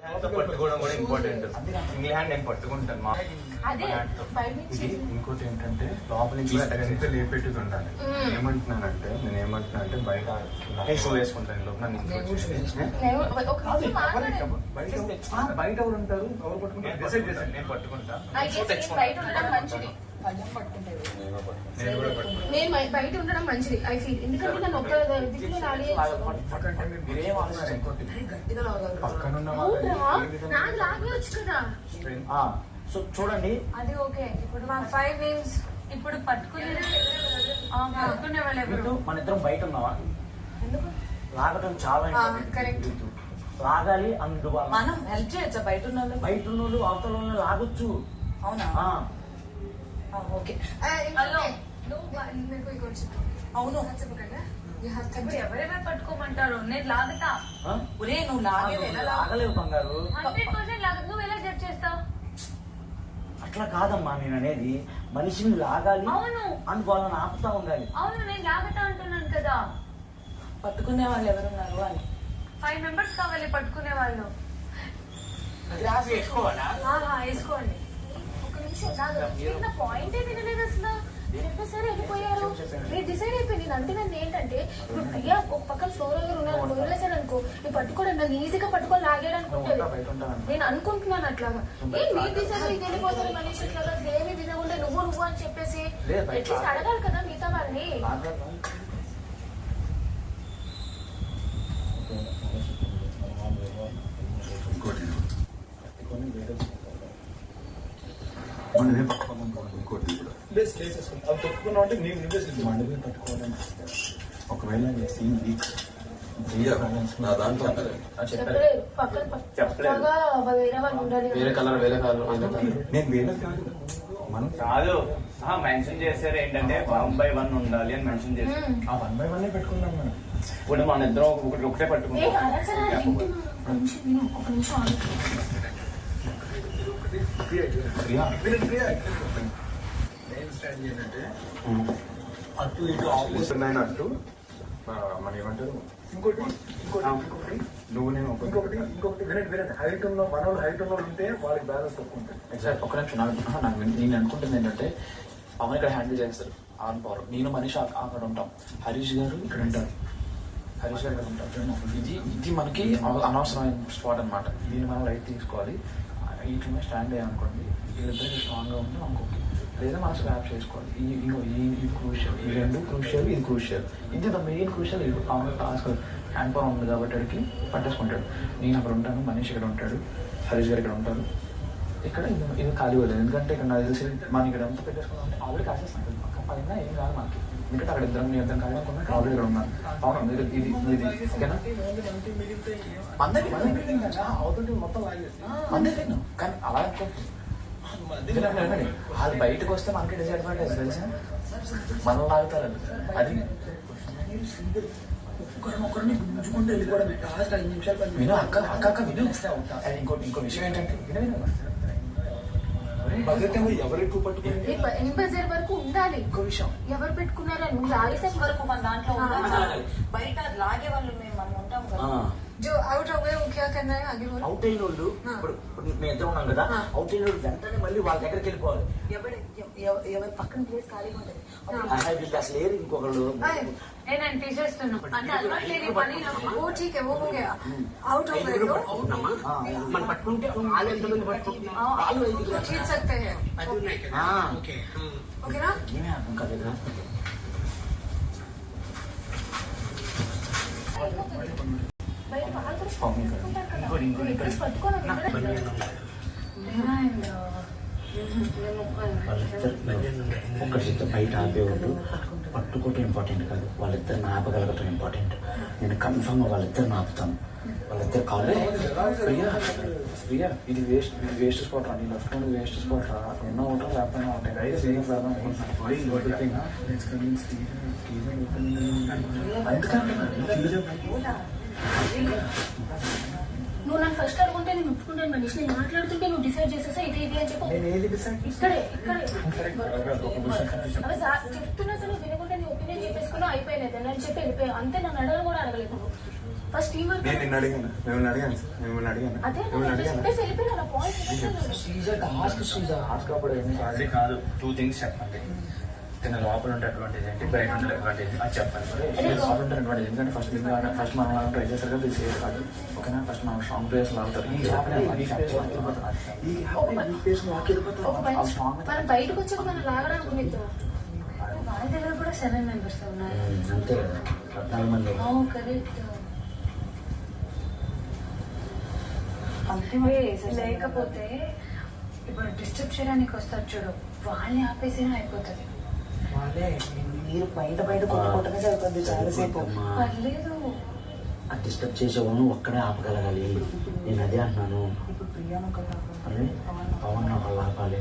పట్టుకోవడం కూడా important. Single hand నేను పట్టుకుంటాను. ఇంకోటి ఏంటంటే లోపల నుంచి లేపెట్టుకు ఉండాలి. నేనేమంటున్నానంటే బయట షూ వేసుకుంటాను లోపల బయట ఎవరు ఉంటారు, ఎవరు పట్టుకుంటారు డిసైడ్ చేశాను. నేను పట్టుకుంటా. నేను బయట ఉండడం మంచిది ఐ ఫీల్. ఎందుకంటే నన్ను ఒక్క నాకు లాగేయచ్చు కదా. సో చూడండి అది ఓకే. ఇప్పుడు మా 5 నేమ్స్ ఇప్పుడు పట్టుకునే వాళ్ళు మన ఇద్దరం బయట ఉన్నావా? లాగటం చాలా కరెక్ట్. లాగాలి. అందువల్ల మనం హెల్ప్ చేయొచ్చా? బయట ఉన్న వాళ్ళు అవతల వాళ్ళు లాగొచ్చు. అవునా? ఓకే. అవును ఎవరెవరు పట్టుకోమంటారు? నేను లాగుతా. ఒరే నువ్వు లాగలేవు బంగారు. 100% లాగదు. నువ్వు ఎలా జడ్జ్ చేస్తావు? అట్లా కాదమ్మా నేను అనేది. మనిషిని లాగాలి. అవును అని వాళ్ళని ఆపుతా ఉండాలి. అవును నేను లాగుతా అంటున్నాను కదా. పట్టుకునే వాళ్ళు ఎవరున్నారు అని 5 మెంబర్స్ కావాలి పట్టుకునే వాళ్ళు. వేసుకోండి. ఒక నిమిషం నా పాయింట్ వినలేదు అసలు. సరే వెళ్ళిపోయారు. మీరు డిసైడ్ అయిపోయింది. నేను అంటున్నాను ఏంటంటే ఇప్పుడు ప్రియా ఒక పక్కన ఫ్లోర్ దగ్గర ఉన్నారు వదిలేసాడు అనుకో, నేను పట్టుకోవడం నన్ను ఈజీగా పట్టుకొని లాగేయడానికి ఉంటుంది. నేను అనుకుంటున్నాను అట్లాగా. మీరు డిసైడ్ అయితే వెళ్ళిపోతారు మనిషి ఇట్లాగా ఏమి వినకుండా నువ్వు అని చెప్పేసి అట్లీస్ట్ అడగాలి కదా మిగతా వాళ్ళని. ఒకవేళ వేరే కలర్ నేను వేరే కాదు మనం కాదు మెన్షన్ చేశారు ఏంటంటే 1 by 1 ఉండాలి అని మెన్షన్ చేశారు. ఆ 1 by 1 పెట్టుకున్నాం మనం. ఇప్పుడు మన ఇద్దరం ఒకటే పట్టుకున్నాం. అటు ఇటు ఆపోజిట్ అట్టు మన ఏమంటారు. ఇంకోటి నువ్వు నేను ఇంకొకటి వినండి. హైట్ ఉన్న మన హైట్ ఉన్న ఉంటే వాళ్ళకి బ్యాలెన్స్ తక్కువ ఉంటుంది. ఎగ్జాక్ట్. ఒక నిమిషం నాకు నేను అనుకుంటుంది ఏంటంటే పవన్ ఇక్కడ హ్యాండిల్ చేస్తారు ఆన్ పవర్. నేను మనీష్ అక్కడ ఉంటాం. హరీష్ గారు ఇక్కడ ఉంటారు. ఇది మనకి అనవసరమైన స్పాట్ అనమాట. దీన్ని మనం రైట్ తీసుకోవాలి. వీటిలో స్టాండ్ అయ్యామనుకోండి వీళ్ళిద్దరికి స్ట్రాంగ్ గా ఉంటే మనకు ఓకే. లేదా మనం స్వాప్ చేసుకోవాలి. ఇది క్రూషియల్. ఈ రెండు క్రూషియల్, ఇది క్రూషియల్. ఇది ద మెయిన్ క్రూషియల్. ఇది పవన్ టాస్క్ హ్యాండ్ పవర్ ఉంది కాబట్టి అడిగి పట్టేసుకుంటాడు. నేను అక్కడ ఉంటాను, మనీష్ ఇక్కడ ఉంటాడు, హరీష్ గారు ఇక్కడ ఉంటారు. ఇక్కడ ఇది ఖాళీ వదిలేదు. ఎందుకంటే ఇక్కడ నాకు తెలిసి మనం ఇక్కడ ఎంత పెట్టేసుకున్నాం అంటే ఆల్రెడీ కాసేస్తాం. పక్క పైన ఏం కాదు మనకి. ఎందుకంటే అక్కడ ఇద్దరం కాదు అనుకున్నా ఆల్రెడీ ఇక్కడ ఉన్నాను. అవును ఇది ఓకేనా? అవుతుంటే మొత్తం అందరికీ కానీ అలా అనుకుంటుంది. వాళ్ళు బయటకు వస్తే మనకి డిసడ్వాంటేజ్ తెలుసా? మనం లాగుతారు అది. విను అక్క విను. ఇంకో విషయం ఏంటంటే ఎవరు ఎక్కువ పట్టుకుంటే బజార్ వరకు ఉండాలి. ఇంకో విషయం ఎవరు పెట్టుకున్నారా? నువ్వు లాగేసే వరకు మన దాంట్లో బయట లాగే వాళ్ళు మనం ఉంటాం కదా. అవుట్ అవుట్ అయిన వాళ్ళు ఇప్పుడు మేము ఇద్దరు ఉన్నాం కదా. అవుట్ అయిన వాళ్ళు వెంటనే మళ్ళీ వాళ్ళ దగ్గరికి వెళ్ళిపోవాలి. ఎవరి పక్కన ప్లేస్ ఖాళీగా ఉంటుంది. అసలు లేరు ఇంకొకళ్ళు. నేను తీసేస్తున్నాను అంటే అలవాటు లేని పని. అవుట్ మనం పట్టుకుంటే ఓకేనా? ఏమే అర్థం కాలేదా? ఒకరితో బయట ఆపేవాళ్ళు పట్టుకోవటం ఇంపార్టెంట్ కాదు, వాళ్ళిద్దరిని ఆపగలగటం ఇంపార్టెంట్. నేను కన్ఫర్మ్ వాళ్ళిద్దరిని ఆపుతాను. వాళ్ళిద్దరు కాలే ప్రియా ఇది వేస్ట్ స్పాట్ రా. నీ లెఫ్ట్ నుండి వేస్ట్ స్పాట్ రా. ఎన్నో ఉంటాం లేకపోయినా ఉంటాయి. నువ్వు నన్ను ఫస్ట్ అడుగుంటే నేను ఒప్పుకుంటాను మనిషి. నేను మాట్లాడుతుంటే నువ్వు డిసైడ్ చేసేసా ఇది అని చెప్పి ఇక్కడే చెప్తున్నా సరే వినకుండా నీ ఒపీనియన్ చెప్పేసుకున్నా అయిపోయినది అని చెప్పి వెళ్ళిపోయావు అంతే. నన్ను అడగ కూడా అడగలేదు. ఫస్ట్ టీం వర్క్ నేను నిన్ను అడిగాను మిమ్మల్ని అడిగాను అదే మిమ్మల్ని అడిగాను చెప్పేసి వెళ్ళిపోయినా పాయింట్ హాస్క్ అప్పుడు అది కాదు 2 things చెప్పండి. తన లోపల ఉండే అడ్వాంటేజ్ ఏంటి, బయట ఉండే అడ్వాంటేజ్ అది చెప్పండి. లోపల ఉండే అడ్వాంటేజ్ ఎందుకంటే ఫస్ట్ ఫస్ట్ మనం ట్రై చేస్తారు కదా తెలిసేది కాదు. ఓకేనా, ఫస్ట్ మనం స్ట్రాంగ్ ప్లేయర్స్ లాగుతారు. ఒక పని మనం బయటకు వచ్చాక మనం లాగడానికి మీతో వాళ్ళ దగ్గర కూడా 7 members ఉన్నారు. అంతే కదా, 14 మంది. కరెక్ట్. లేకపోతే ఇప్పుడు డిస్టర్బ్ చేయడానికి వస్తారు చూడు, వాళ్ళని ఆపేసినా అయిపోతుంది. వాళ్ళే మీరు బయట కొట్టుకుంటూనే సరిపోద్ది చాలాసేపు. పర్లేదు, ఆ డిస్టర్బ్ చేసేవాళ్ళను ఒక్కడే ఆపగలగాలి. నేను అదే అంటున్నాను. ఇప్పుడు ప్రియాను కదా పవన్ నాకు ఆపాలి.